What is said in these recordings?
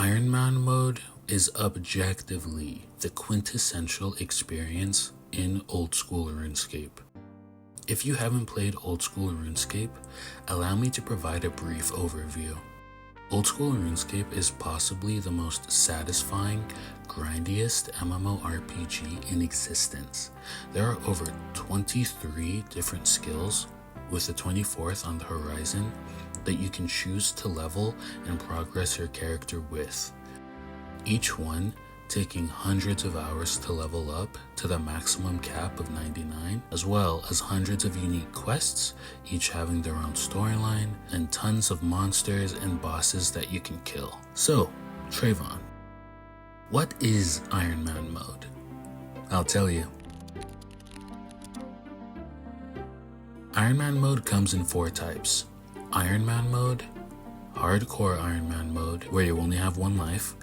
Ironman Mode is objectively the quintessential experience in Old School Runescape. If you haven't played Old School Runescape, allow me to provide a brief overview. Old School Runescape is possibly the most satisfying, grindiest MMORPG in existence. There are over 23 different skills, with the 24th on the horizon, that you can choose to level and progress your character with. Each one taking hundreds of hours to level up to the maximum cap of 99, as well as hundreds of unique quests, each having their own storyline, and tons of monsters and bosses that you can kill. So, Trayvon, what is Ironman Mode? I'll tell you. Ironman Mode comes in 4 types. Ironman Mode, Hardcore Ironman Mode, where you only have 1 life,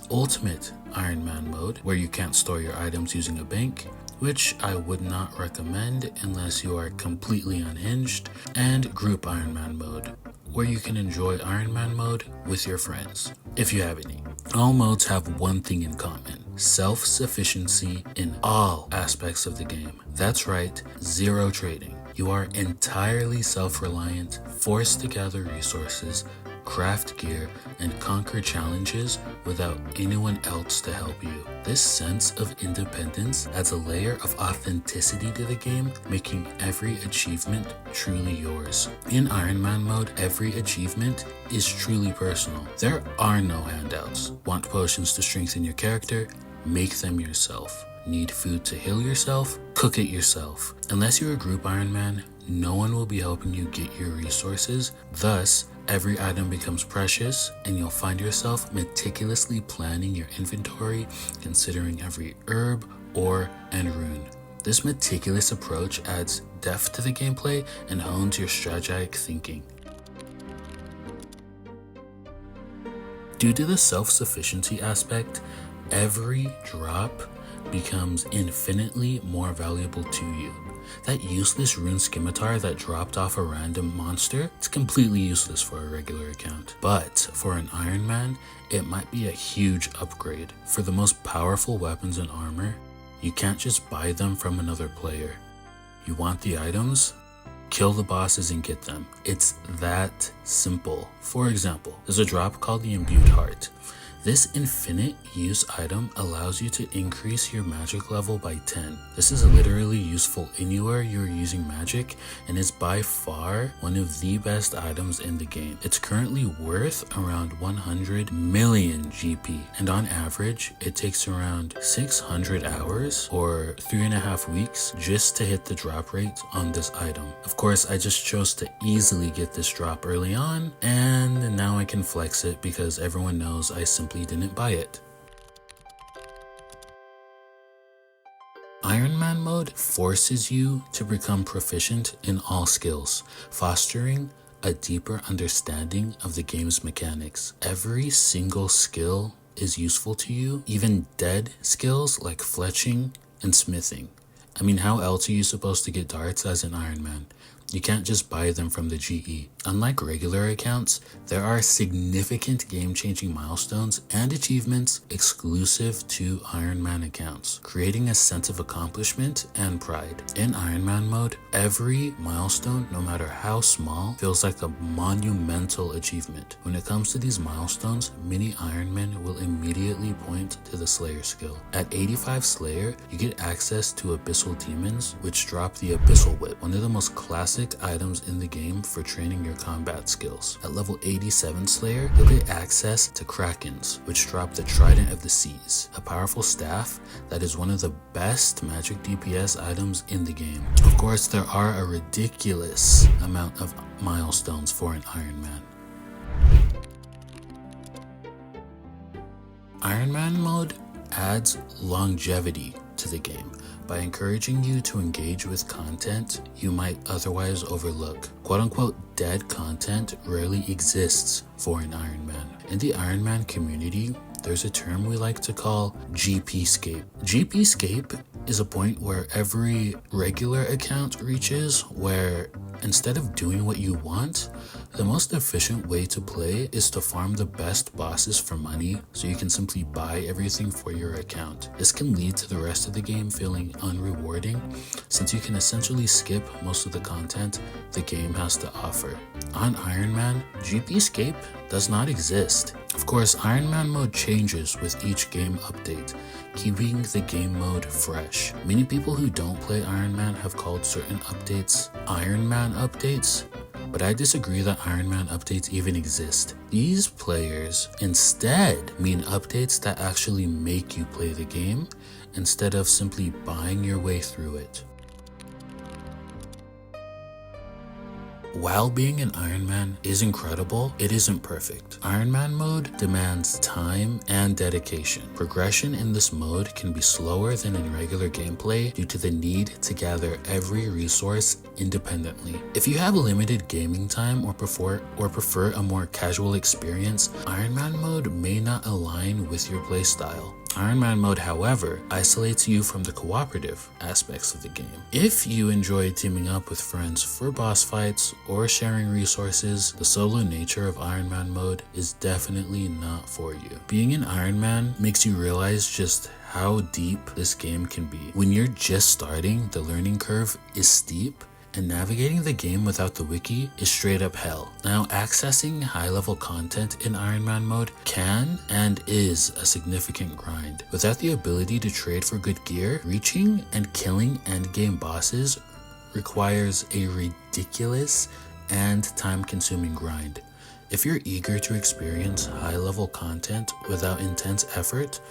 Ultimate Ironman Mode, where you can't store your items using a bank, which I would not recommend unless you are completely unhinged, and Group Ironman Mode, where you can enjoy Ironman Mode with your friends, if you have any. All modes have one thing in common: self-sufficiency in all aspects of the game. That's right, zero trading. You are entirely self-reliant, forced to gather resources, craft gear, and conquer challenges without anyone else to help you. This sense of independence adds a layer of authenticity to the game, making every achievement truly yours. In Ironman Mode, every achievement is truly personal. There are no handouts. Want potions to strengthen your character? Make them yourself. Need food to heal yourself? Cook it yourself. Unless you're a group Ironman, no one will be helping you get your resources. Thus, every item becomes precious, and you'll find yourself meticulously planning your inventory, considering every herb, ore, and rune. This meticulous approach adds depth to the gameplay and hones your strategic thinking. Due to the self-sufficiency aspect, every drop becomes infinitely more valuable to you. That useless rune scimitar that dropped off a random monster, it's completely useless for a regular account. But for an Ironman, it might be a huge upgrade. For the most powerful weapons and armor, you can't just buy them from another player. You want the items? Kill the bosses and get them. It's that simple. For example, there's a drop called the Imbued Heart. This infinite use item allows you to increase your magic level by 10. This is literally useful anywhere you're using magic and is by far one of the best items in the game. It's currently worth around 100 million GP, and on average, it takes around 600 hours or 3.5 weeks just to hit the drop rate on this item. Of course, I just chose to easily get this drop early on, and now I can flex it because everyone knows I simply didn't buy it. Ironman Mode forces you to become proficient in all skills, fostering a deeper understanding of the game's mechanics. Every single skill is useful to you, even dead skills like fletching and smithing. I mean, how else are you supposed to get darts as an Ironman? You can't just buy them from the GE. Unlike regular accounts, there are significant game-changing milestones and achievements exclusive to Ironman accounts, creating a sense of accomplishment and pride. In Ironman Mode, every milestone, no matter how small, feels like a monumental achievement. When it comes to these milestones, many Ironmen will immediately point to the Slayer skill. At 85 Slayer, you get access to Abyssal Demons, which drop the Abyssal Whip, one of the most classic items in the game for training your combat skills. At level 87 Slayer, you'll get access to Krakens, which drop the Trident of the Seas, a powerful staff that is one of the best magic DPS items in the game. Of course, there are a ridiculous amount of milestones for an Ironman. Ironman Mode adds longevity to the game by encouraging you to engage with content you might otherwise overlook. Quote-unquote dead content rarely exists for an Ironman. In the Ironman community, there's a term we like to call GP-scape. GP-scape is a point where every regular account reaches, where instead of doing what you want, The most efficient way to play is to farm the best bosses for money so you can simply buy everything for your account. This can lead to the rest of the game feeling unrewarding since you can essentially skip most of the content the game has to offer. On Ironman, GPscape does not exist. Of course, Ironman Mode changes with each game update, keeping the game mode fresh. Many people who don't play Ironman have called certain updates Ironman updates, but I disagree that Ironman updates even exist. These players instead mean updates that actually make you play the game instead of simply buying your way through it. While being an Ironman is incredible, it isn't perfect. Ironman mode demands time and dedication. Progression in this mode can be slower than in regular gameplay due to the need to gather every resource independently. If you have limited gaming time or prefer a more casual experience, Ironman mode may not align with your playstyle. Ironman mode, however, isolates you from the cooperative aspects of the game. If you enjoy teaming up with friends for boss fights or sharing resources, the solo nature of Ironman mode is definitely not for you. Being an Ironman makes you realize just how deep this game can be. When you're just starting, the learning curve is steep, and navigating the game without the wiki is straight up hell. Now, accessing high-level content in Ironman mode can and is a significant grind. Without the ability to trade for good gear, reaching and killing endgame bosses requires a ridiculous and time-consuming grind. If you're eager to experience high-level content without intense effort,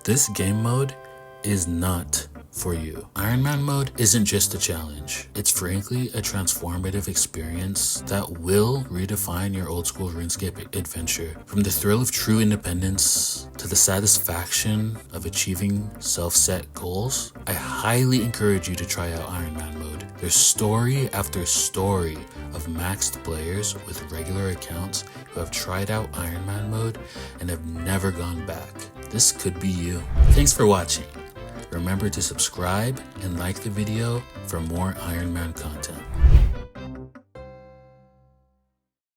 this game mode is not for you. Ironman mode isn't just a challenge. It's frankly a transformative experience that will redefine your old school RuneScape adventure. From the thrill of true independence to the satisfaction of achieving self-set goals, I highly encourage you to try out Ironman mode. There's story after story of maxed players with regular accounts who have tried out Ironman mode and have never gone back. This could be you. Thanks for watching. Remember to subscribe and like the video for more Ironman content.